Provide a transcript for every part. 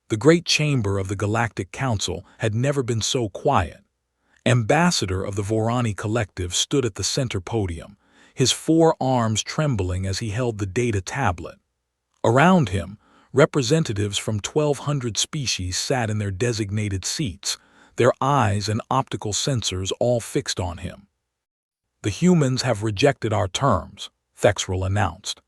The great chamber of the Galactic Council had never been so quiet. Ambassador of the Vorani Collective stood at the center podium, his four arms trembling as he held the data tablet. Around him, representatives from 1,200 species sat in their designated seats, their eyes and optical sensors all fixed on him. "The humans have rejected our terms," Thexrel announced.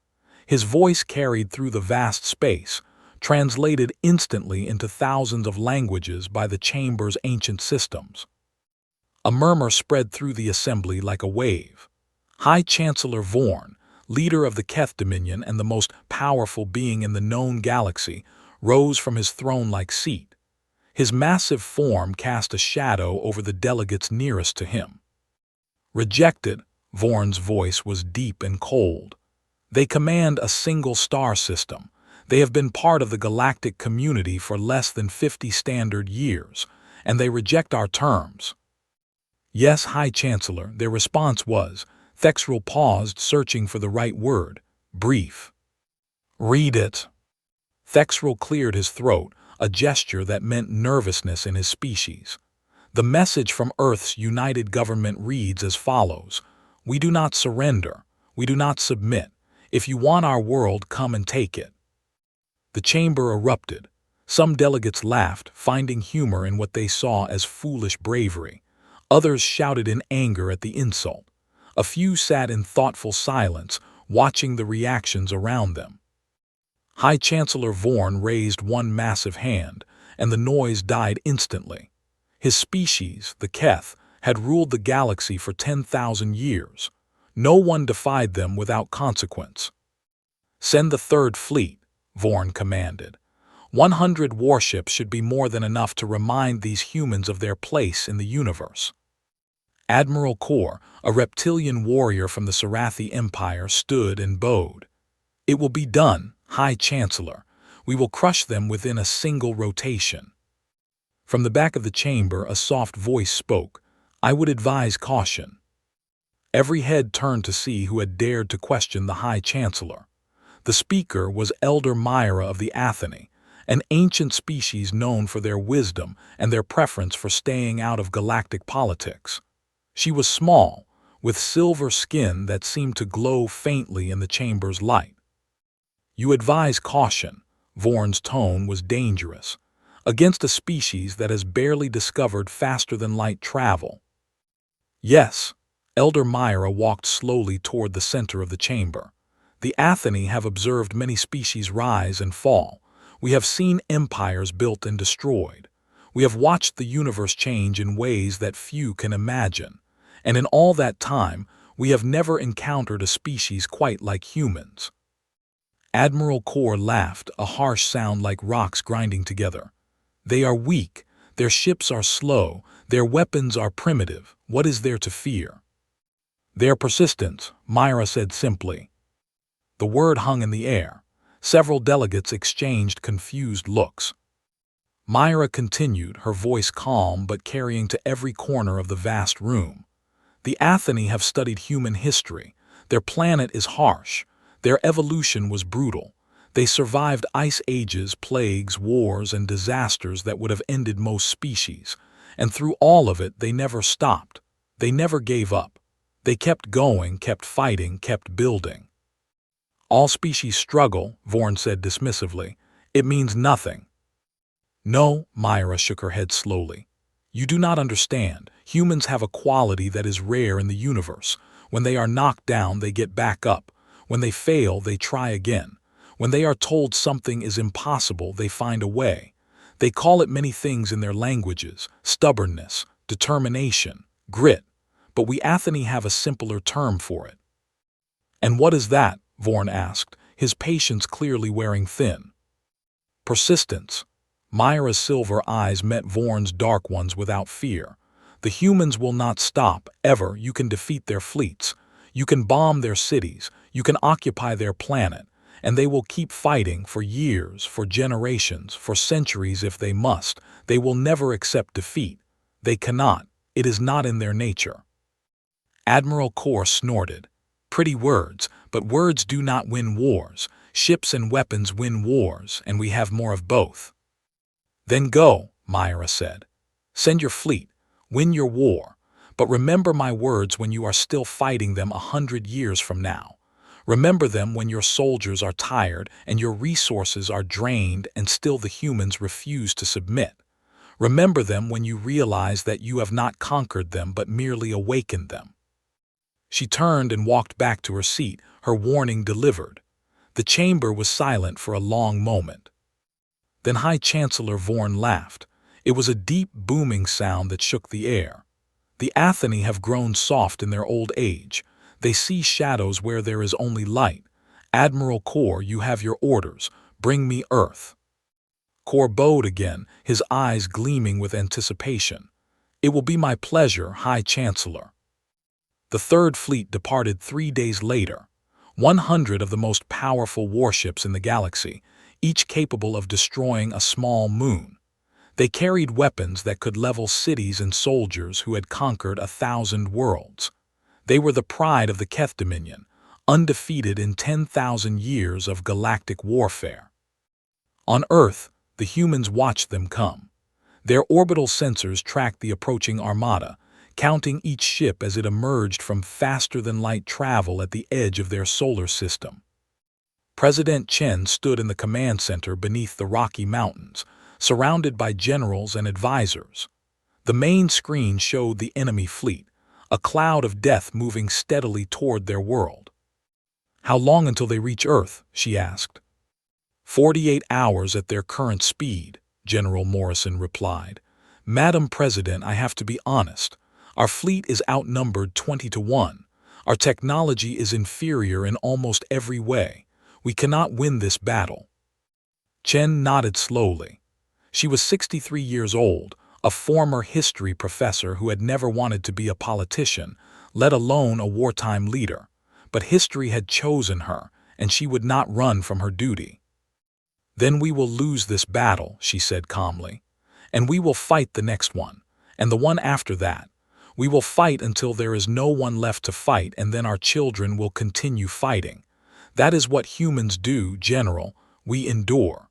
His voice carried through the vast space, translated instantly into thousands of languages by the chamber's ancient systems. A murmur spread through the assembly like a wave. High Chancellor Vorn, leader of the Keth Dominion and the most powerful being in the known galaxy, rose from his throne-like seat. His massive form cast a shadow over the delegates nearest to him. "Rejected," Vorn's voice was deep and cold. "They command a single star system. They have been part of the galactic community for less than 50 standard years, and they reject our terms." "Yes, High Chancellor," their response was. Thexrel paused, searching for the right word. "Brief." "Read it." Thexrel cleared his throat, a gesture that meant nervousness in his species. The message from Earth's united government reads as follows: "We do not surrender. We do not submit. If you want our world, come and take it." The chamber erupted. Some delegates laughed, finding humor in what they saw as foolish bravery. Others shouted in anger at the insult. A few sat in thoughtful silence, watching the reactions around them. High Chancellor Vorn raised one massive hand, and the noise died instantly. His species, the Keth, had ruled the galaxy for 10,000 years. No one defied them without consequence. "Send the Third Fleet," Vorn commanded. 100 warships should be more than enough to remind these humans of their place in the universe. Admiral Kor, a reptilian warrior from the Sarathi Empire, stood and bowed. "It will be done, High Chancellor. We will crush them within a single rotation." From the back of the chamber, a soft voice spoke. "I would advise caution." Every head turned to see who had dared to question the High Chancellor. The speaker was Elder Myra of the Athene, an ancient species known for their wisdom and their preference for staying out of galactic politics. She was small, with silver skin that seemed to glow faintly in the chamber's light. "You advise caution," Vorn's tone was dangerous, "against a species that has barely discovered faster-than-light travel." "Yes." Elder Myra walked slowly toward the center of the chamber. "The Athene have observed many species rise and fall. We have seen empires built and destroyed. We have watched the universe change in ways that few can imagine. And in all that time, we have never encountered a species quite like humans." Admiral Kor laughed, a harsh sound like rocks grinding together. "They are weak, their ships are slow, their weapons are primitive. What is there to fear?" "Their persistence," Myra said simply. The word hung in the air. Several delegates exchanged confused looks. Myra continued, her voice calm but carrying to every corner of the vast room. "The Athene have studied human history. Their planet is harsh. Their evolution was brutal. They survived ice ages, plagues, wars, and disasters that would have ended most species. And through all of it, they never stopped. They never gave up. They kept going, kept fighting, kept building." "All species struggle," Vorn said dismissively. "It means nothing." "No," Myra shook her head slowly. "You do not understand. Humans have a quality that is rare in the universe. When they are knocked down, they get back up. When they fail, they try again. When they are told something is impossible, they find a way. They call it many things in their languages: stubbornness, determination, grit. But we Athene have a simpler term for it." "And what is that?" Vorn asked, his patience clearly wearing thin. "Persistence." Myra's silver eyes met Vorn's dark ones without fear. "The humans will not stop, ever. You can defeat their fleets. You can bomb their cities. You can occupy their planet. And they will keep fighting for years, for generations, for centuries if they must. They will never accept defeat. They cannot. It is not in their nature." Admiral Kor snorted. "Pretty words, but words do not win wars. Ships and weapons win wars, and we have more of both." Then go, Myra said. Send your fleet, win your war, but remember my words when you are still fighting them 100 years from now. Remember them when your soldiers are tired and your resources are drained and still the humans refuse to submit. Remember them when you realize that you have not conquered them but merely awakened them. She turned and walked back to her seat, her warning delivered. The chamber was silent for a long moment. Then High Chancellor Vorn laughed. It was a deep, booming sound that shook the air. The Atheni have grown soft in their old age. They see shadows where there is only light. Admiral Kor, you have your orders. Bring me Earth. Kor bowed again, his eyes gleaming with anticipation. It will be my pleasure, High Chancellor. The Third Fleet departed 3 days later. 100 of the most powerful warships in the galaxy, each capable of destroying a small moon. They carried weapons that could level cities and soldiers who had conquered 1,000 worlds. They were the pride of the Keth Dominion, undefeated in 10,000 years of galactic warfare. On Earth, the humans watched them come. Their orbital sensors tracked the approaching armada, counting each ship as it emerged from faster-than-light travel at the edge of their solar system. President Chen stood in the command center beneath the Rocky Mountains, surrounded by generals and advisors. The main screen showed the enemy fleet, a cloud of death moving steadily toward their world. "How long until they reach Earth?" she asked. 48 hours at their current speed, General Morrison replied. "Madam President, I have to be honest. Our fleet is outnumbered 20 to 1. Our technology is inferior in almost every way. We cannot win this battle." Chen nodded slowly. She was 63 years old, a former history professor who had never wanted to be a politician, let alone a wartime leader. But history had chosen her, and she would not run from her duty. "Then we will lose this battle," she said calmly. "And we will fight the next one, and the one after that. We will fight until there is no one left to fight, and then our children will continue fighting. That is what humans do, General. We endure."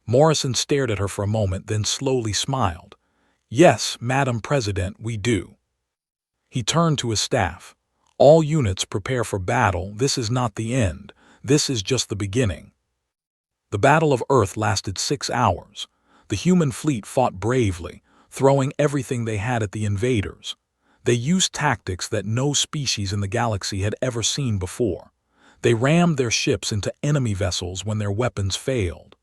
Morrison stared at her for a moment, then slowly smiled. "Yes, Madam President, we do." He turned to his staff. "All units prepare for battle. This is not the end. This is just the beginning." The Battle of Earth lasted 6 hours. The human fleet fought bravely, throwing everything they had at the invaders. They used tactics that no species in the galaxy had ever seen before. They rammed their ships into enemy vessels when their weapons failed.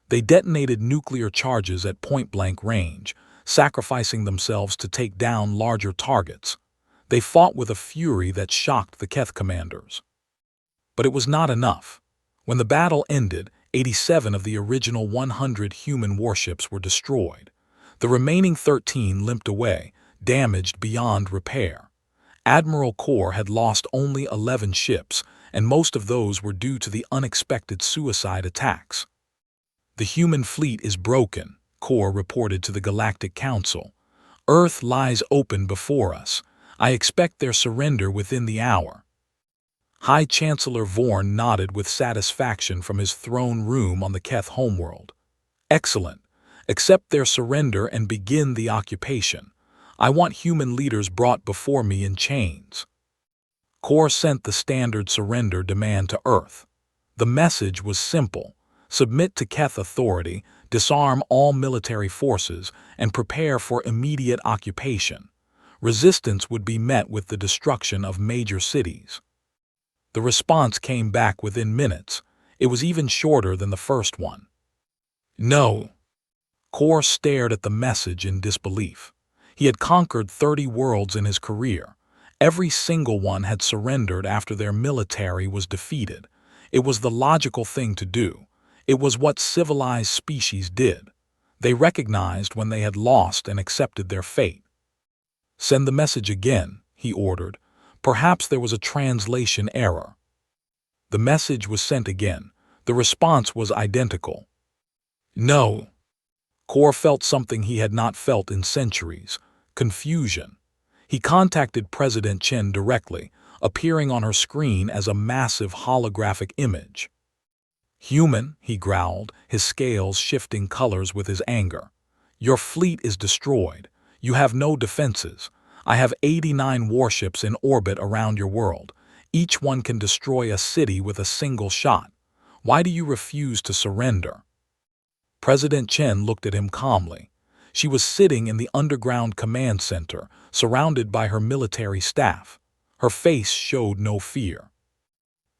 They detonated nuclear charges at point-blank range, sacrificing themselves to take down larger targets. They fought with a fury that shocked the Keth commanders. But it was not enough. When the battle ended, 87 of the original 100 human warships were destroyed. The remaining 13 limped away, damaged beyond repair. Admiral Kor had lost only 11 ships, and most of those were due to the unexpected suicide attacks. "The human fleet is broken," Kor reported to the Galactic Council. "Earth lies open before us. I expect their surrender within the hour." High Chancellor Vorn nodded with satisfaction from his throne room on the Keth homeworld. "Excellent. Accept their surrender and begin the occupation. I want human leaders brought before me in chains." Kor sent the standard surrender demand to Earth. The message was simple: submit to Keth authority, disarm all military forces, and prepare for immediate occupation. Resistance would be met with the destruction of major cities. The response came back within minutes. It was even shorter than the first one. "No." Kor stared at the message in disbelief. He had conquered 30 worlds in his career. Every single one had surrendered after their military was defeated. It was the logical thing to do. It was what civilized species did. They recognized when they had lost and accepted their fate. "Send the message again," he ordered. "Perhaps there was a translation error." The message was sent again. The response was identical. "No." Kor felt something he had not felt in centuries: confusion. He contacted President Chen directly, appearing on her screen as a massive holographic image. Human, he growled, his scales shifting colors with his anger. Your fleet is destroyed. You have no defenses. I have 89 warships in orbit around your world. Each one can destroy a city with a single shot. Why do you refuse to surrender? President Chen looked at him calmly. She was sitting in the underground command center, surrounded by her military staff. Her face showed no fear.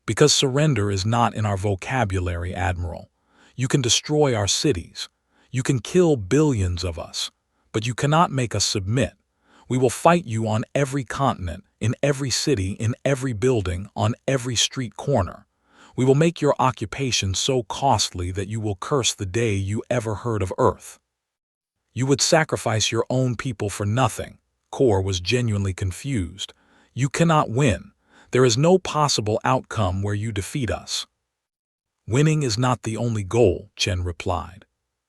Because surrender is not in our vocabulary, Admiral. You can destroy our cities. You can kill billions of us. But you cannot make us submit. We will fight you on every continent, in every city, in every building, on every street corner. We will make your occupation so costly that you will curse the day you ever heard of Earth. You would sacrifice your own people for nothing. Kor was genuinely confused. You cannot win. There is no possible outcome where you defeat us. Winning is not the only goal, Chen replied.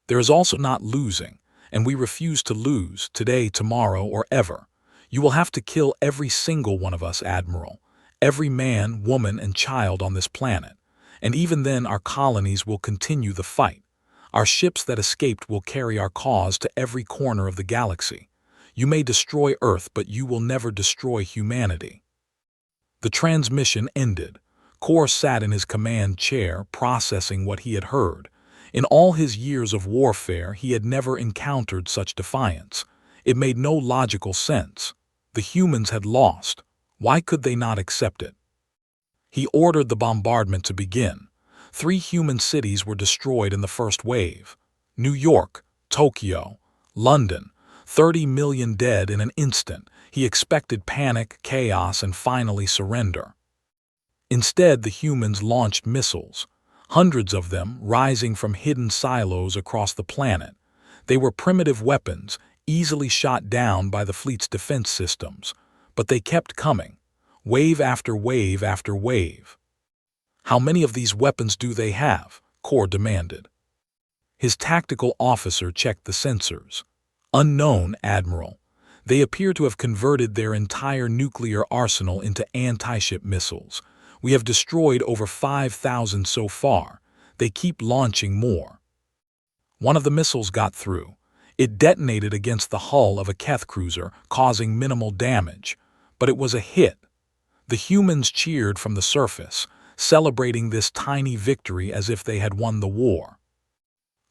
There is also not losing, and we refuse to lose, today, tomorrow, or ever. You will have to kill every single one of us, Admiral. Every man, woman, and child on this planet. And even then our colonies will continue the fight. Our ships that escaped will carry our cause to every corner of the galaxy. You may destroy Earth, but you will never destroy humanity. The transmission ended. Kor sat in his command chair, processing what he had heard. In all his years of warfare, he had never encountered such defiance. It made no logical sense. The humans had lost. Why could they not accept it? He ordered the bombardment to begin. 3 human cities were destroyed in the first wave. New York, Tokyo, London. 30 million dead in an instant. He expected panic, chaos, and finally surrender. Instead, the humans launched missiles. Hundreds of them, rising from hidden silos across the planet. They were primitive weapons, easily shot down by the fleet's defense systems. But they kept coming, wave after wave after wave. How many of these weapons do they have? Kor demanded. His tactical officer checked the sensors. Unknown, Admiral. They appear to have converted their entire nuclear arsenal into anti-ship missiles. We have destroyed over 5,000 so far. They keep launching more. One of the missiles got through. It detonated against the hull of a Keth cruiser, causing minimal damage. But it was a hit. The humans cheered from the surface, celebrating this tiny victory as if they had won the war.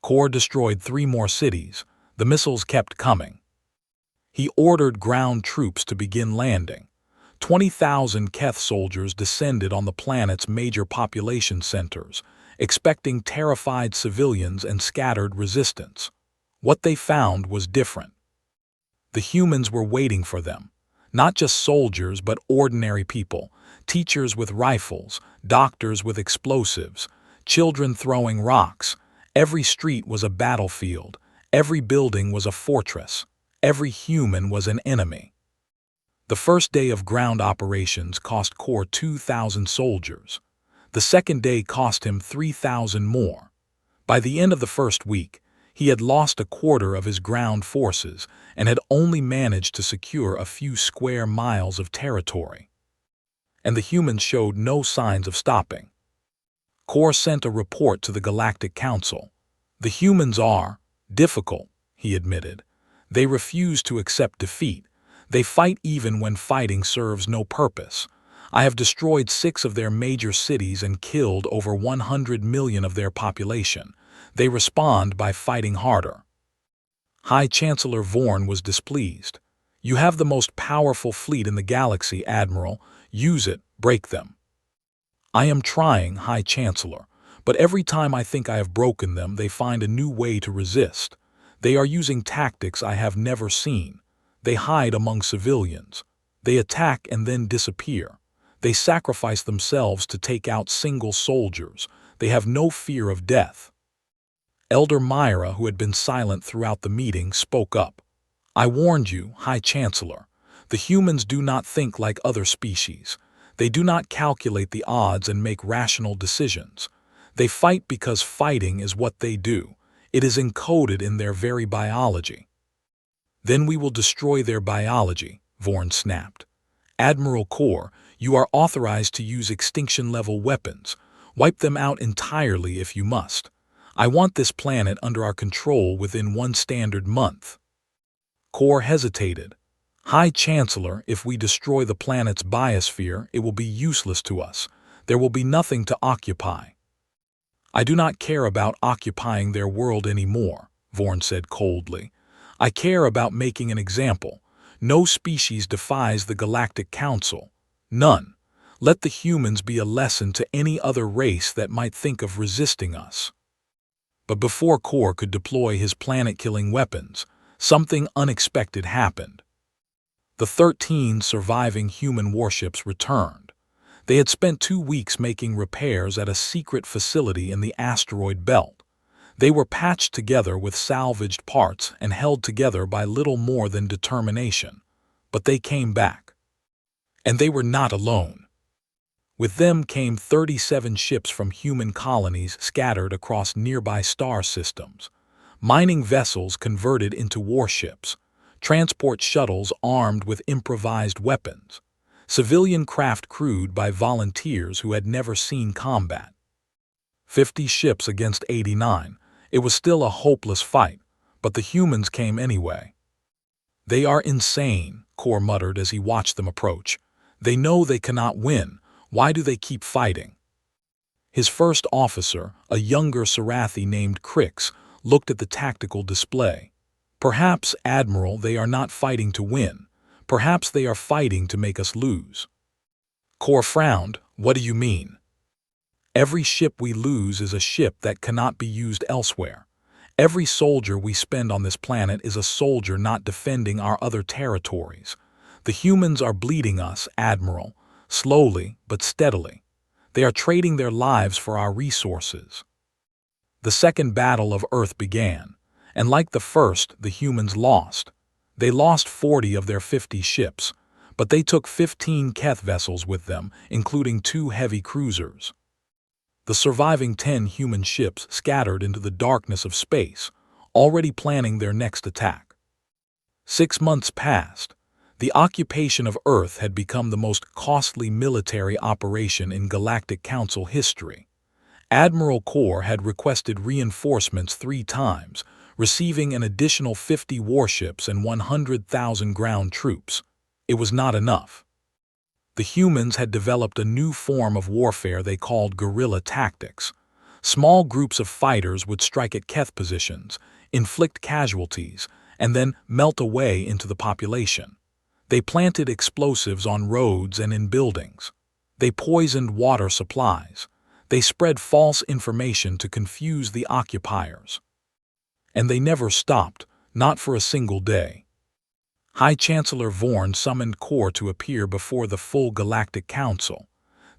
Kor destroyed 3 more cities. The missiles kept coming. He ordered ground troops to begin landing. 20,000 Keth soldiers descended on the planet's major population centers, expecting terrified civilians and scattered resistance. What they found was different. The humans were waiting for them. Not just soldiers, but ordinary people, teachers with rifles, doctors with explosives, children throwing rocks. Every street was a battlefield. Every building was a fortress. Every human was an enemy. The first day of ground operations cost Kor 2,000 soldiers. The second day cost him 3,000 more. By the end of the first week, he had lost a quarter of his ground forces and had only managed to secure a few square miles of territory. And the humans showed no signs of stopping. Kor sent a report to the Galactic Council. The humans are difficult, he admitted. They refuse to accept defeat. They fight even when fighting serves no purpose. I have destroyed 6 of their major cities and killed over 100 million of their population. They respond by fighting harder. High Chancellor Vorn was displeased. You have the most powerful fleet in the galaxy, Admiral. Use it, break them. I am trying, High Chancellor, but every time I think I have broken them, they find a new way to resist. They are using tactics I have never seen. They hide among civilians. They attack and then disappear. They sacrifice themselves to take out single soldiers. They have no fear of death. Elder Myra, who had been silent throughout the meeting, spoke up. I warned you, High Chancellor. The humans do not think like other species. They do not calculate the odds and make rational decisions. They fight because fighting is what they do. It is encoded in their very biology. Then we will destroy their biology, Vorn snapped. Admiral Kor, you are authorized to use extinction-level weapons. Wipe them out entirely if you must. I want this planet under our control within one standard month." Kor hesitated. "High Chancellor, if we destroy the planet's biosphere, it will be useless to us. There will be nothing to occupy." "I do not care about occupying their world anymore," Vorn said coldly. "I care about making an example. No species defies the Galactic Council. None. Let the humans be a lesson to any other race that might think of resisting us." But before Kor could deploy his planet-killing weapons, something unexpected happened. The 13 surviving human warships returned. They had spent 2 weeks making repairs at a secret facility in the asteroid belt. They were patched together with salvaged parts and held together by little more than determination. But they came back. And they were not alone. With them came 37 ships from human colonies scattered across nearby star systems, mining vessels converted into warships, transport shuttles armed with improvised weapons, civilian craft crewed by volunteers who had never seen combat. 50 ships against 89. It was still a hopeless fight, but the humans came anyway. "They are insane," Kor muttered as he watched them approach. "They know they cannot win. Why do they keep fighting?" His first officer, a younger Sarathi named Crix, looked at the tactical display. "Perhaps, Admiral, they are not fighting to win. Perhaps they are fighting to make us lose." Kor frowned. "What do you mean?" "Every ship we lose is a ship that cannot be used elsewhere. Every soldier we spend on this planet is a soldier not defending our other territories. The humans are bleeding us, Admiral, slowly but steadily. They are trading their lives for our resources." The Second Battle of Earth began, and like the first, the humans lost. They lost 40 of their 50 ships, but they took 15 Keth vessels with them, including 2 heavy cruisers. The surviving 10 human ships scattered into the darkness of space, already planning their next attack. 6 months passed. The occupation of Earth had become the most costly military operation in Galactic Council history. Admiral Kor had requested reinforcements 3 times, receiving an additional 50 warships and 100,000 ground troops. It was not enough. The humans had developed a new form of warfare they called guerrilla tactics. Small groups of fighters would strike at Keth positions, inflict casualties, and then melt away into the population. They planted explosives on roads and in buildings. They poisoned water supplies. They spread false information to confuse the occupiers. And they never stopped, not for a single day. High Chancellor Vorn summoned Kor to appear before the full Galactic Council.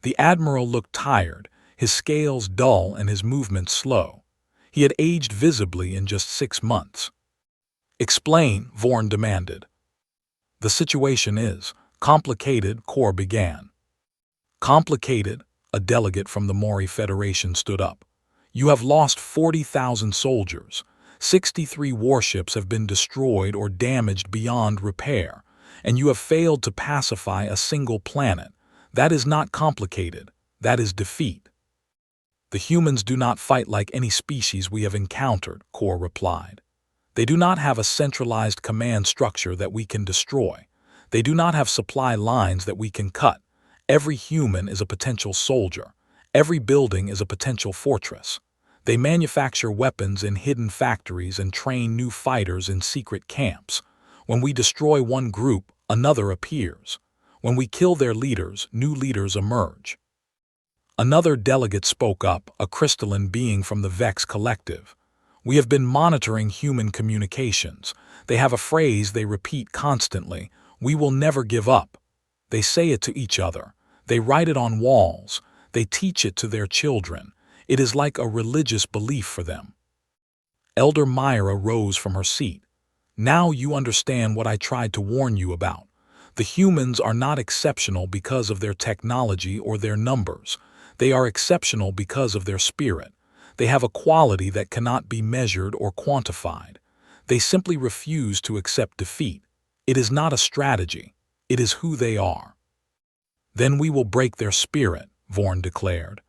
The Admiral looked tired, his scales dull and his movements slow. He had aged visibly in just 6 months. "Explain," Vorn demanded. "The situation is complicated," Kor began. "Complicated?" A delegate from the Mori Federation stood up. "You have lost 40,000 soldiers. 63 warships have been destroyed or damaged beyond repair, and you have failed to pacify a single planet. That is not complicated. That is defeat." "The humans do not fight like any species we have encountered," Kor replied. "They do not have a centralized command structure that we can destroy. They do not have supply lines that we can cut. Every human is a potential soldier. Every building is a potential fortress. They manufacture weapons in hidden factories and train new fighters in secret camps. When we destroy one group, another appears. When we kill their leaders, new leaders emerge." Another delegate spoke up, a crystalline being from the Vex Collective. "We have been monitoring human communications. They have a phrase they repeat constantly: 'We will never give up.' They say it to each other. They write it on walls. They teach it to their children. It is like a religious belief for them." Elder Myra rose from her seat. "Now you understand what I tried to warn you about. The humans are not exceptional because of their technology or their numbers. They are exceptional because of their spirit. They have a quality that cannot be measured or quantified. They simply refuse to accept defeat. It is not a strategy. It is who they are." "Then we will break their spirit," Vorn declared.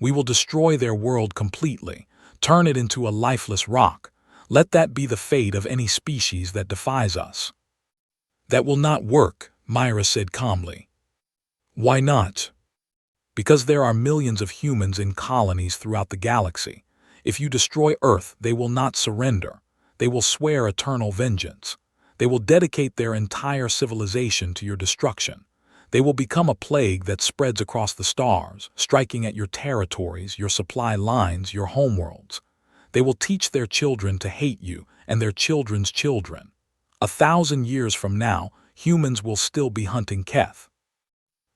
We will destroy their world completely, turn it into a lifeless rock. Let that be the fate of any species that defies us." "That will not work," Myra said calmly. "Why not?" "Because there are millions of humans in colonies throughout the galaxy. If you destroy Earth, they will not surrender. They will swear eternal vengeance. They will dedicate their entire civilization to your destruction. They will become a plague that spreads across the stars, striking at your territories, your supply lines, your homeworlds. They will teach their children to hate you and their children's children. 1,000 years from now, humans will still be hunting Keth."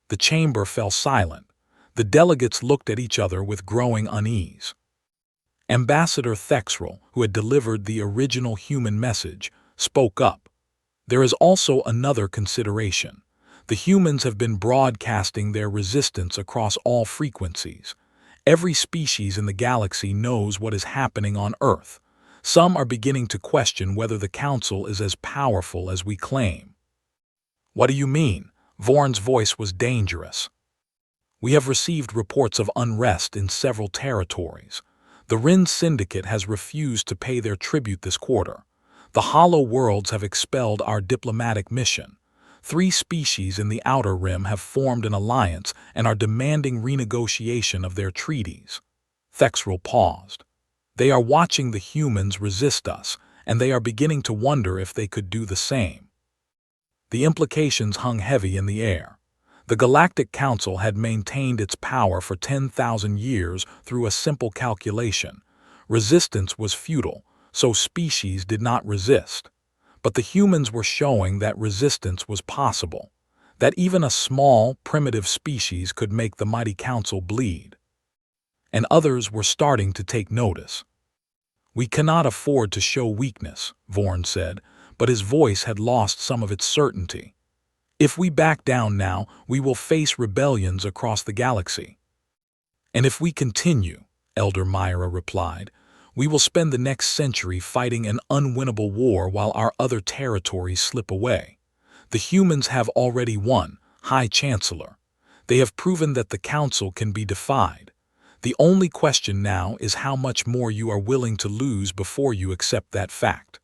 The chamber fell silent. The delegates looked at each other with growing unease. Ambassador Thexrel, who had delivered the original human message, spoke up. "There is also another consideration. The humans have been broadcasting their resistance across all frequencies. Every species in the galaxy knows what is happening on Earth. Some are beginning to question whether the Council is as powerful as we claim." "What do you mean?" Vorn's voice was dangerous. "We have received reports of unrest in several territories. The Rin Syndicate has refused to pay their tribute this quarter. The Hollow Worlds have expelled our diplomatic mission. 3 species in the Outer Rim have formed an alliance and are demanding renegotiation of their treaties." Thexrel paused. "They are watching the humans resist us, and they are beginning to wonder if they could do the same." The implications hung heavy in the air. The Galactic Council had maintained its power for 10,000 years through a simple calculation. Resistance was futile, so species did not resist. But the humans were showing that resistance was possible, that even a small, primitive species could make the mighty council bleed. And others were starting to take notice. "We cannot afford to show weakness," Vorn said, but his voice had lost some of its certainty. "If we back down now, we will face rebellions across the galaxy." "And if we continue," Elder Myra replied, "we will spend the next century fighting an unwinnable war while our other territories slip away. The humans have already won, High Chancellor. They have proven that the Council can be defied. The only question now is how much more you are willing to lose before you accept that fact."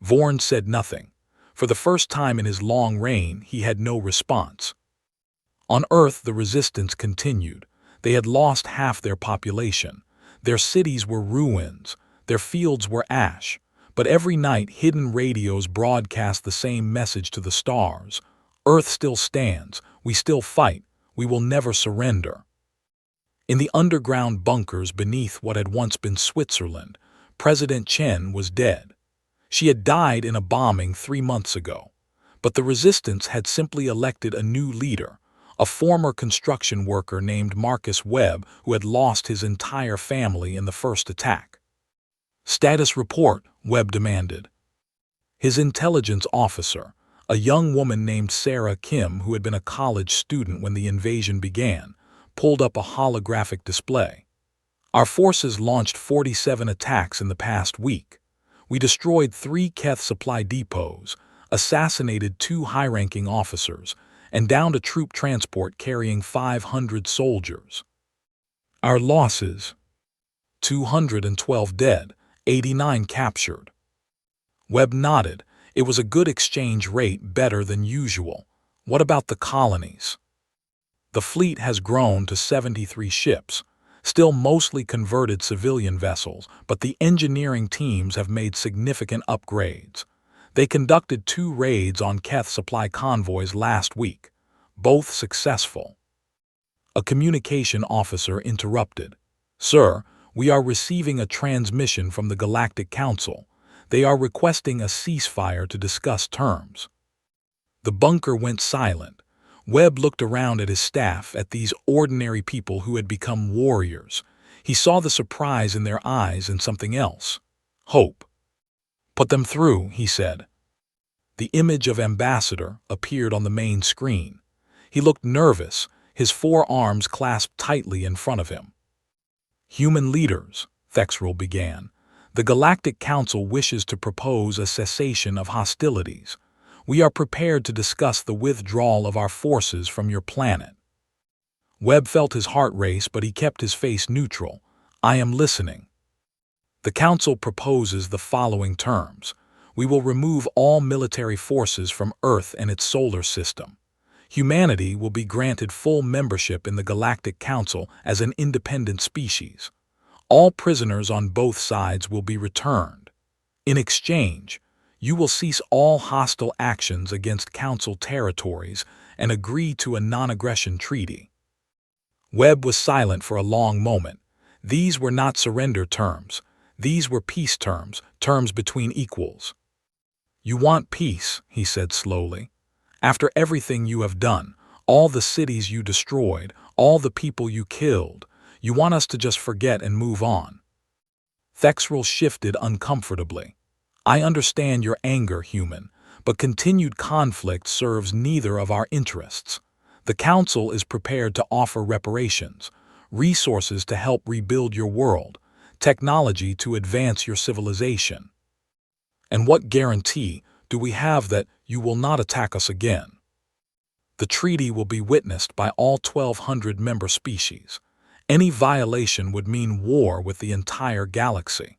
Vorn said nothing. For the first time in his long reign, he had no response. On Earth, the resistance continued. They had lost half their population. Their cities were ruins. Their fields were ash. But every night, hidden radios broadcast the same message to the stars. "Earth still stands. We still fight. We will never surrender." In the underground bunkers beneath what had once been Switzerland, President Chen was dead. She had died in a bombing 3 months ago. But the resistance had simply elected a new leader, a former construction worker named Marcus Webb who had lost his entire family in the first attack. "Status report," Webb demanded. His intelligence officer, a young woman named Sarah Kim who had been a college student when the invasion began, pulled up a holographic display. "Our forces launched 47 attacks in the past week. We destroyed 3 Keth supply depots, assassinated 2 high-ranking officers, and downed a troop transport carrying 500 soldiers. Our losses: 212 dead, 89 captured." Webb nodded. It was a good exchange rate, better than usual. "What about the colonies?" "The fleet has grown to 73 ships. Still mostly converted civilian vessels, but the engineering teams have made significant upgrades. They conducted 2 raids on Keth supply convoys last week, both successful." A communication officer interrupted. "Sir, we are receiving a transmission from the Galactic Council. They are requesting a ceasefire to discuss terms." The bunker went silent. Webb looked around at his staff, at these ordinary people who had become warriors. He saw the surprise in their eyes and something else: hope. "Put them through," he said. The image of Ambassador appeared on the main screen. He looked nervous, his 4 arms clasped tightly in front of him. "Human leaders," Thexrel began, "the Galactic Council wishes to propose a cessation of hostilities. We are prepared to discuss the withdrawal of our forces from your planet." Webb felt his heart race, but he kept his face neutral. I am listening. The Council proposes the following terms. We will remove all military forces from Earth and its solar system. Humanity will be granted full membership in the Galactic Council as an independent species. All prisoners on both sides will be returned. In exchange, you will cease all hostile actions against Council territories and agree to a non-aggression treaty. Webb was silent for a long moment. These were not surrender terms. These were peace terms, terms between equals. You want peace, he said slowly. After everything you have done, all the cities you destroyed, all the people you killed, you want us to just forget and move on. Thexrel shifted uncomfortably. I understand your anger, human, but continued conflict serves neither of our interests. The Council is prepared to offer reparations, resources to help rebuild your world, technology to advance your civilization. And what guarantee do we have that you will not attack us again? The treaty will be witnessed by all 1,200 member species. Any violation would mean war with the entire galaxy.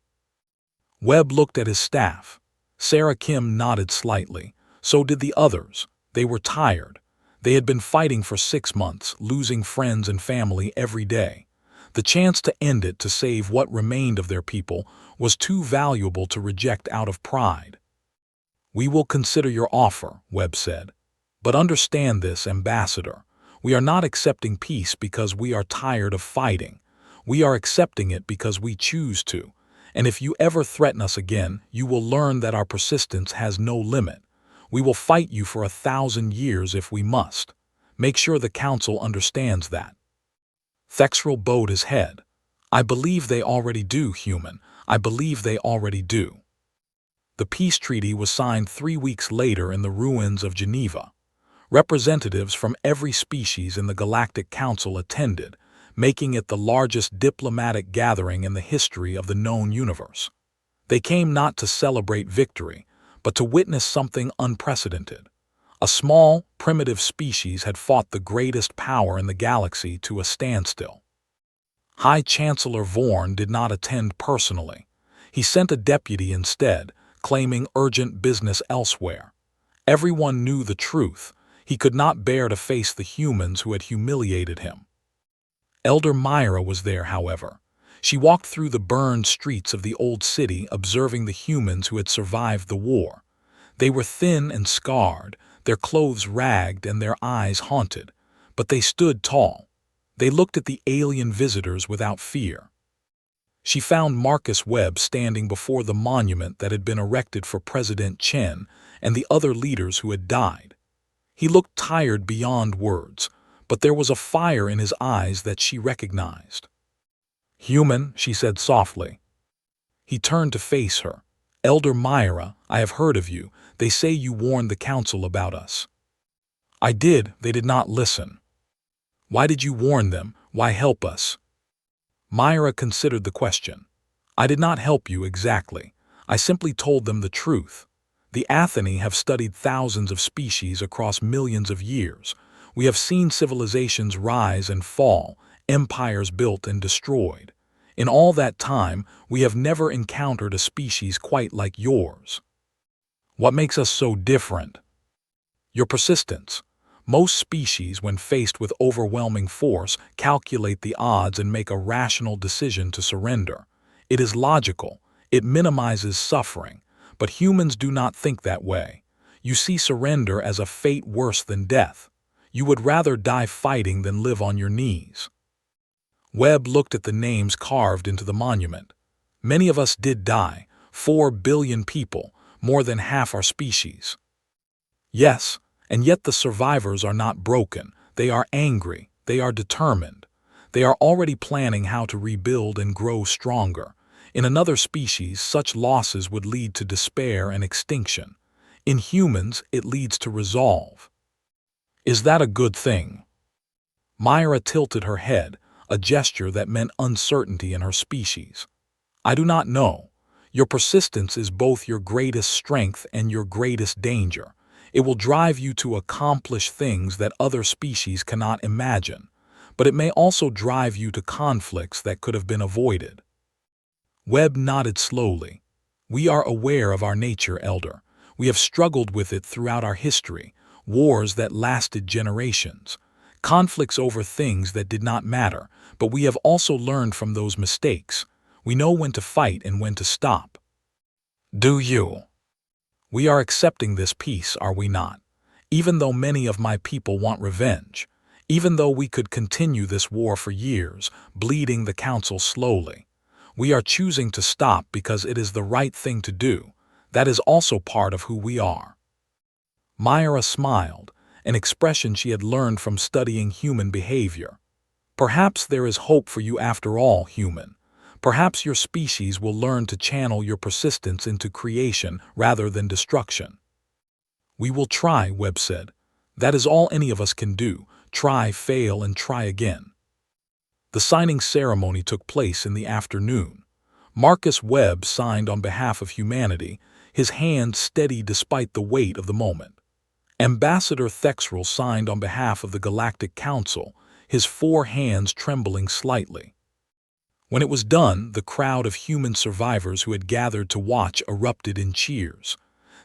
Webb looked at his staff. Sarah Kim nodded slightly. So did the others. They were tired. They had been fighting for 6 months, losing friends and family every day. The chance to end it, to save what remained of their people, was too valuable to reject out of pride. We will consider your offer, Webb said. But understand this, Ambassador. We are not accepting peace because we are tired of fighting. We are accepting it because we choose to. And if you ever threaten us again, you will learn that our persistence has no limit. We will fight you for 1,000 years if we must. Make sure the Council understands that. Thexrel bowed his head. I believe they already do, human. I believe they already do. The peace treaty was signed 3 weeks later in the ruins of Geneva. Representatives from every species in the Galactic Council attended, making it the largest diplomatic gathering in the history of the known universe. They came not to celebrate victory, but to witness something unprecedented. A small, primitive species had fought the greatest power in the galaxy to a standstill. High Chancellor Vorn did not attend personally. He sent a deputy instead, claiming urgent business elsewhere. Everyone knew the truth. He could not bear to face the humans who had humiliated him. Elder Myra was there, however. She walked through the burned streets of the old city, observing the humans who had survived the war. They were thin and scarred, their clothes ragged and their eyes haunted, but they stood tall. They looked at the alien visitors without fear. She found Marcus Webb standing before the monument that had been erected for President Chen and the other leaders who had died. He looked tired beyond words, but there was a fire in his eyes that she recognized. Human, she said softly. He turned to face her. Elder Myra, I have heard of you. They say you warned the Council about us. I did. They did not listen. Why did you warn them? Why help us? Myra considered the question. I did not help you exactly. I simply told them the truth. The Atheni have studied thousands of species across millions of years. We have seen civilizations rise and fall, empires built and destroyed. In all that time, we have never encountered a species quite like yours. What makes us so different? Your persistence. Most species, when faced with overwhelming force, calculate the odds and make a rational decision to surrender. It is logical. It minimizes suffering. But humans do not think that way. You see surrender as a fate worse than death. You would rather die fighting than live on your knees. Webb looked at the names carved into the monument. Many of us did die, 4 billion people, more than half our species. Yes, and yet the survivors are not broken. They are angry. They are determined. They are already planning how to rebuild and grow stronger. In another species, such losses would lead to despair and extinction. In humans, it leads to resolve. Is that a good thing? Myra tilted her head, a gesture that meant uncertainty in her species. I do not know. Your persistence is both your greatest strength and your greatest danger. It will drive you to accomplish things that other species cannot imagine. but it may also drive you to conflicts that could have been avoided. Webb nodded slowly. We are aware of our nature, Elder. We have struggled with it throughout our history, wars that lasted generations, conflicts over things that did not matter, but we have also learned from those mistakes. We know when to fight and when to stop. Do you? We are accepting this peace, are we not? Even though many of my people want revenge, even though we could continue this war for years, bleeding the council slowly, we are choosing to stop because it is the right thing to do. That is also part of who we are. Myra smiled, an expression she had learned from studying human behavior. Perhaps there is hope for you after all, human. Perhaps your species will learn to channel your persistence into creation rather than destruction. We will try, Webb said. That is all any of us can do. Try, fail, and try again. The signing ceremony took place in the afternoon. Marcus Webb signed on behalf of humanity, his hand steady despite the weight of the moment. Ambassador Thexrel signed on behalf of the Galactic Council, his 4 hands trembling slightly. When it was done, the crowd of human survivors who had gathered to watch erupted in cheers.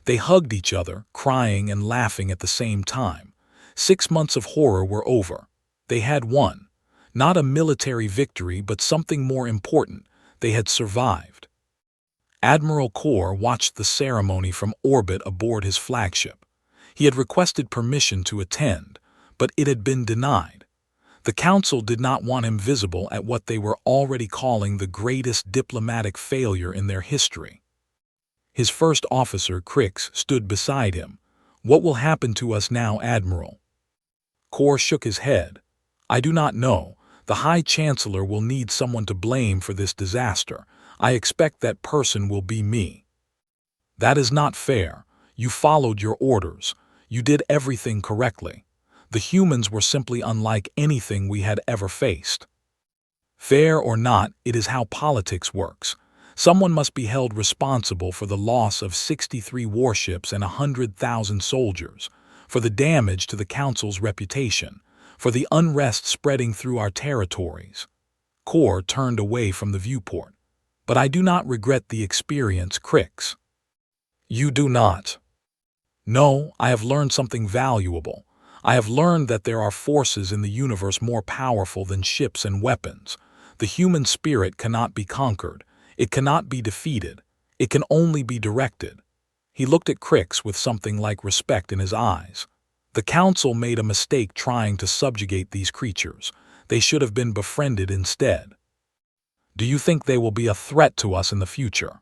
They hugged each other, crying and laughing at the same time. 6 months of horror were over. They had won. Not a military victory, but something more important. They had survived. Admiral Kor watched the ceremony from orbit aboard his flagship. He had requested permission to attend, but it had been denied. The council did not want him visible at what they were already calling the greatest diplomatic failure in their history. His first officer, Crix, stood beside him. What will happen to us now, Admiral? Kor shook his head. I do not know. The High Chancellor will need someone to blame for this disaster. I expect that person will be me. That is not fair. You followed your orders. You did everything correctly. The humans were simply unlike anything we had ever faced. Fair or not, it is how politics works. Someone must be held responsible for the loss of 63 warships and 100,000 soldiers, for the damage to the Council's reputation, for the unrest spreading through our territories. Kor turned away from the viewport. But I do not regret the experience, Crix. You do not. No, I have learned something valuable. I have learned that there are forces in the universe more powerful than ships and weapons. The human spirit cannot be conquered. It cannot be defeated. It can only be directed. He looked at Crix with something like respect in his eyes. The Council made a mistake trying to subjugate these creatures. They should have been befriended instead. Do you think they will be a threat to us in the future?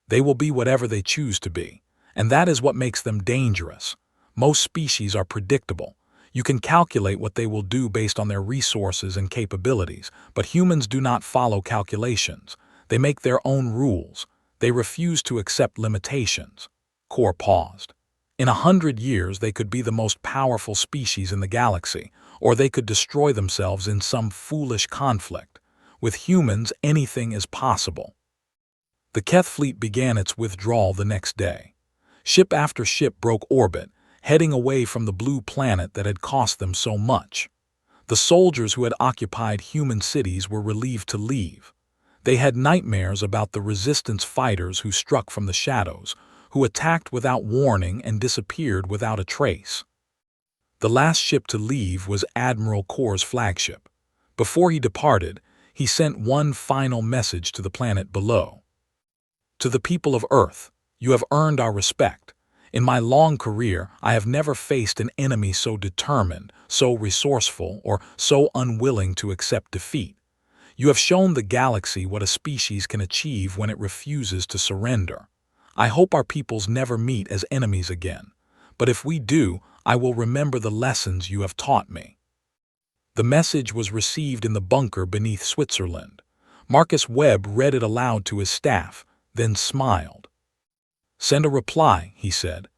They will be whatever they choose to be, and that is what makes them dangerous. Most species are predictable. You can calculate what they will do based on their resources and capabilities, but humans do not follow calculations. They make their own rules. They refuse to accept limitations. Kor paused. In 100 years, they could be the most powerful species in the galaxy, or they could destroy themselves in some foolish conflict. With humans, anything is possible. The Keth fleet began its withdrawal the next day. Ship after ship broke orbit, heading away from the blue planet that had cost them so much. The soldiers who had occupied human cities were relieved to leave. They had nightmares about the resistance fighters who struck from the shadows, who attacked without warning and disappeared without a trace. The last ship to leave was Admiral Kor's flagship. Before he departed, he sent one final message to the planet below. To the people of Earth, you have earned our respect. In my long career, I have never faced an enemy so determined, so resourceful, or so unwilling to accept defeat. You have shown the galaxy what a species can achieve when it refuses to surrender. I hope our peoples never meet as enemies again, but if we do, I will remember the lessons you have taught me. The message was received in the bunker beneath Switzerland. Marcus Webb read it aloud to his staff, then smiled. Send a reply, he said.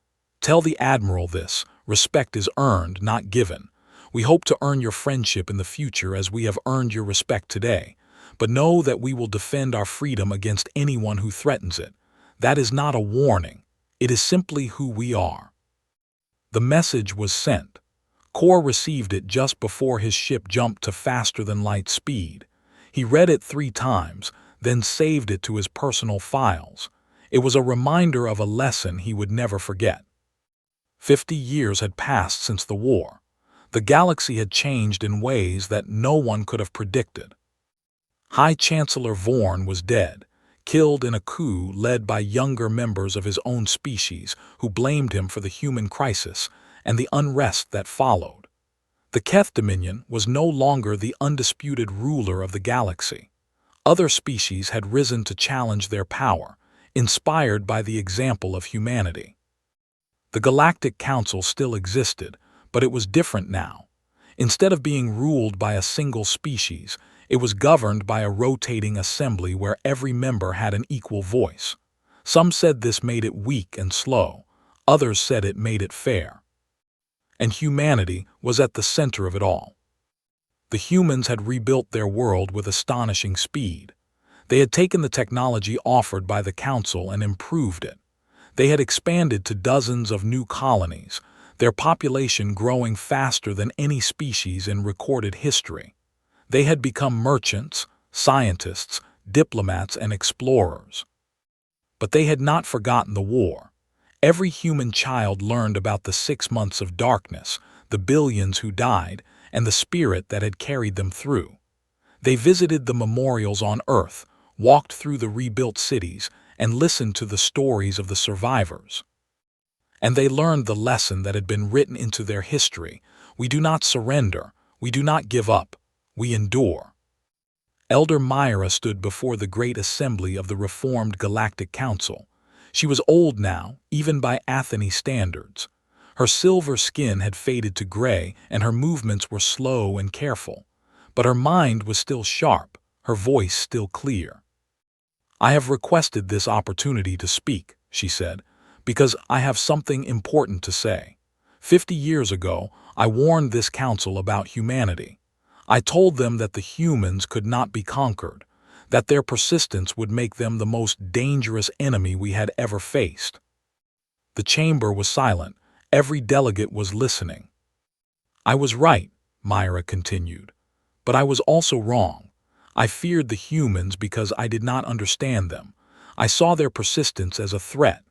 Tell the Admiral this. Respect is earned, not given. We hope to earn your friendship in the future as we have earned your respect today, but know that we will defend our freedom against anyone who threatens it. That is not a warning. It is simply who we are. The message was sent. Core received it just before his ship jumped to faster-than-light speed. He read it 3 times, then saved it to his personal files. It was a reminder of a lesson he would never forget. 50 years had passed since the war. The galaxy had changed in ways that no one could have predicted. High Chancellor Vorn was dead, killed in a coup led by younger members of his own species who blamed him for the human crisis and the unrest that followed. The Keth Dominion was no longer the undisputed ruler of the galaxy. Other species had risen to challenge their power, inspired by the example of humanity. The Galactic Council still existed, but it was different now. Instead of being ruled by a single species, it was governed by a rotating assembly where every member had an equal voice. Some said this made it weak and slow. Others said it made it fair. And humanity was at the center of it all. The humans had rebuilt their world with astonishing speed. They had taken the technology offered by the Council and improved it. They had expanded to dozens of new colonies, their population growing faster than any species in recorded history. They had become merchants, scientists, diplomats, and explorers. But they had not forgotten the war. Every human child learned about the 6 months of darkness, the billions who died, and the spirit that had carried them through. They visited the memorials on Earth, walked through the rebuilt cities, and listened to the stories of the survivors. And they learned the lesson that had been written into their history: we do not surrender, we do not give up, we endure. Elder Myra stood before the great assembly of the reformed Galactic Council. She was old now, even by Athene standards. Her silver skin had faded to gray, and her movements were slow and careful. But her mind was still sharp, her voice still clear. "I have requested this opportunity to speak," she said, "because I have something important to say. 50 years ago, I warned this council about humanity. I told them that the humans could not be conquered, that their persistence would make them the most dangerous enemy we had ever faced." The chamber was silent. Every delegate was listening. "I was right," Myra continued, "but I was also wrong. I feared the humans because I did not understand them. I saw their persistence as a threat.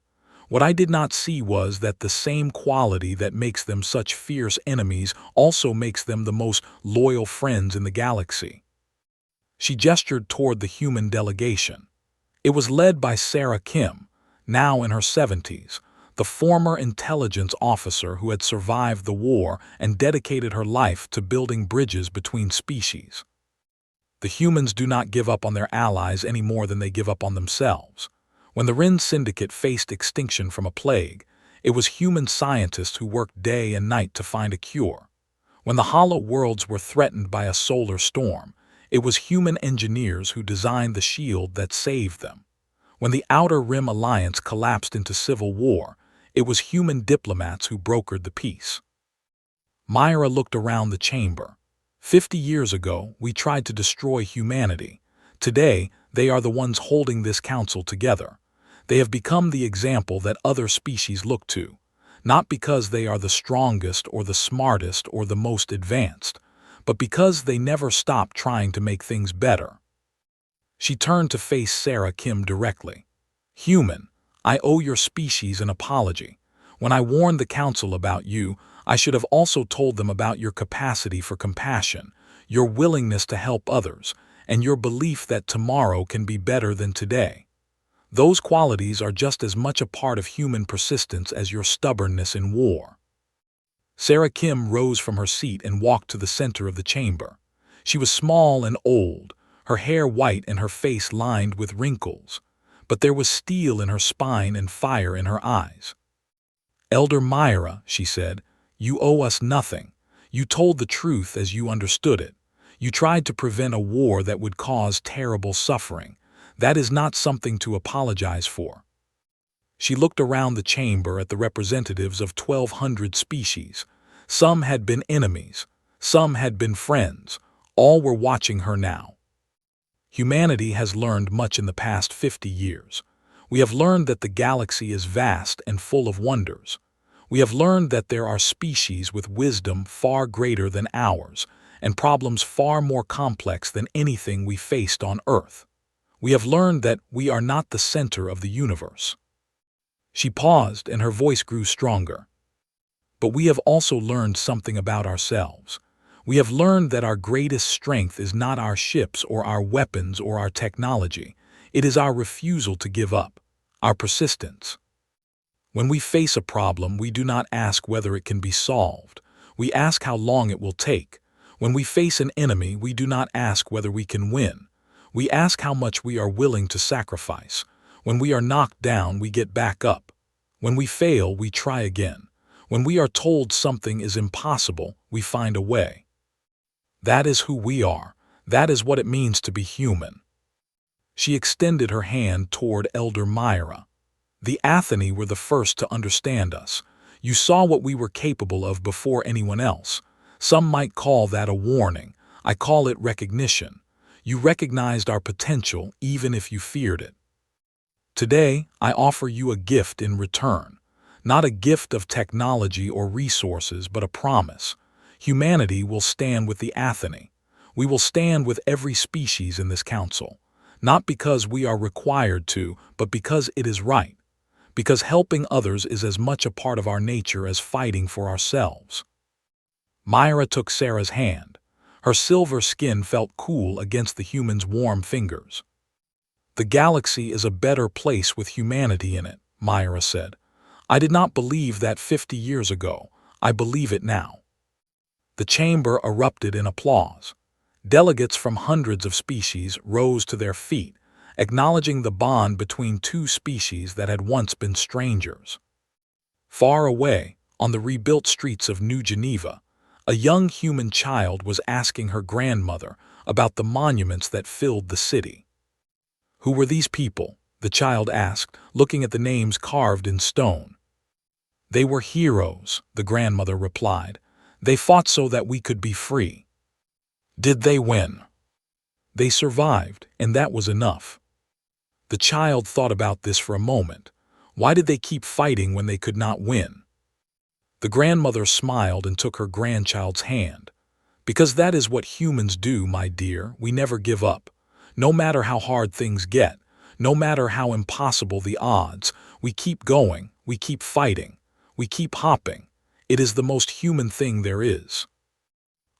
What I did not see was that the same quality that makes them such fierce enemies also makes them the most loyal friends in the galaxy." She gestured toward the human delegation. It was led by Sarah Kim, now in her 70s, the former intelligence officer who had survived the war and dedicated her life to building bridges between species. The humans do not give up on their allies any more than they give up on themselves. When the Rin Syndicate faced extinction from a plague, it was human scientists who worked day and night to find a cure. When the hollow worlds were threatened by a solar storm, it was human engineers who designed the shield that saved them. When the Outer Rim Alliance collapsed into civil war, it was human diplomats who brokered the peace. Myra looked around the chamber. 50 years ago, we tried to destroy humanity. Today, they are the ones holding this council together. They have become the example that other species look to, not because they are the strongest or the smartest or the most advanced, but because they never stop trying to make things better. She turned to face Sarah Kim directly. "Human, I owe your species an apology. When I warned the council about you, I should have also told them about your capacity for compassion, your willingness to help others, and your belief that tomorrow can be better than today. Those qualities are just as much a part of human persistence as your stubbornness in war." Sarah Kim rose from her seat and walked to the center of the chamber. She was small and old, her hair white and her face lined with wrinkles, but there was steel in her spine and fire in her eyes. "Elder Myra," she said, "you owe us nothing. You told the truth as you understood it. You tried to prevent a war that would cause terrible suffering. That is not something to apologize for." She looked around the chamber at the representatives of 1,200 species. Some had been enemies, some had been friends. All were watching her now. Humanity has learned much in the past 50 years. We have learned that the galaxy is vast and full of wonders. We have learned that there are species with wisdom far greater than ours, and problems far more complex than anything we faced on Earth. We have learned that we are not the center of the universe. She paused, and her voice grew stronger. But we have also learned something about ourselves. We have learned that our greatest strength is not our ships or our weapons or our technology. It is our refusal to give up, our persistence. When we face a problem, we do not ask whether it can be solved. We ask how long it will take. When we face an enemy, we do not ask whether we can win. We ask how much we are willing to sacrifice. When we are knocked down, we get back up. When we fail, we try again. When we are told something is impossible, we find a way. That is who we are. That is what it means to be human. She extended her hand toward Elder Myra. The Atheni were the first to understand us. You saw what we were capable of before anyone else. Some might call that a warning. I call it recognition. You recognized our potential even if you feared it. Today, I offer you a gift in return. Not a gift of technology or resources, but a promise. Humanity will stand with the Atheni. We will stand with every species in this council. Not because we are required to, but because it is right. Because helping others is as much a part of our nature as fighting for ourselves. Myra took Sarah's hand. Her silver skin felt cool against the human's warm fingers. The galaxy is a better place with humanity in it, Myra said. I did not believe that 50 years ago. I believe it now. The chamber erupted in applause. Delegates from hundreds of species rose to their feet, acknowledging the bond between two species that had once been strangers. Far away, on the rebuilt streets of New Geneva, a young human child was asking her grandmother about the monuments that filled the city. Who were these people? The child asked, looking at the names carved in stone. They were heroes, the grandmother replied. They fought so that we could be free. Did they win? They survived, and that was enough. The child thought about this for a moment. Why did they keep fighting when they could not win? The grandmother smiled and took her grandchild's hand. Because that is what humans do, my dear. We never give up. No matter how hard things get, no matter how impossible the odds, we keep going, we keep fighting, we keep hopping. It is the most human thing there is.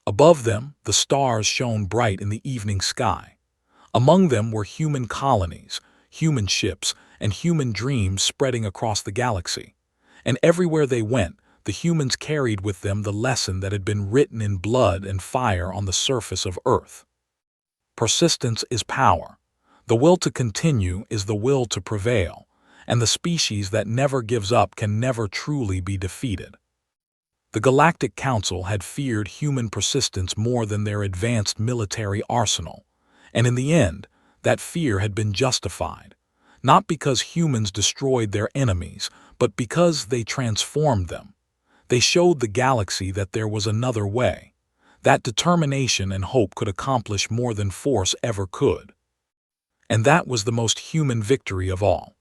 Above them, the stars shone bright in the evening sky. Among them were human colonies, human ships, and human dreams spreading across the galaxy. And everywhere they went, the humans carried with them the lesson that had been written in blood and fire on the surface of Earth. Persistence is power. The will to continue is the will to prevail, and the species that never gives up can never truly be defeated. The Galactic Council had feared human persistence more than their advanced military arsenal, and in the end, that fear had been justified, not because humans destroyed their enemies, but because they transformed them. They showed the galaxy that there was another way, that determination and hope could accomplish more than force ever could. And that was the most human victory of all.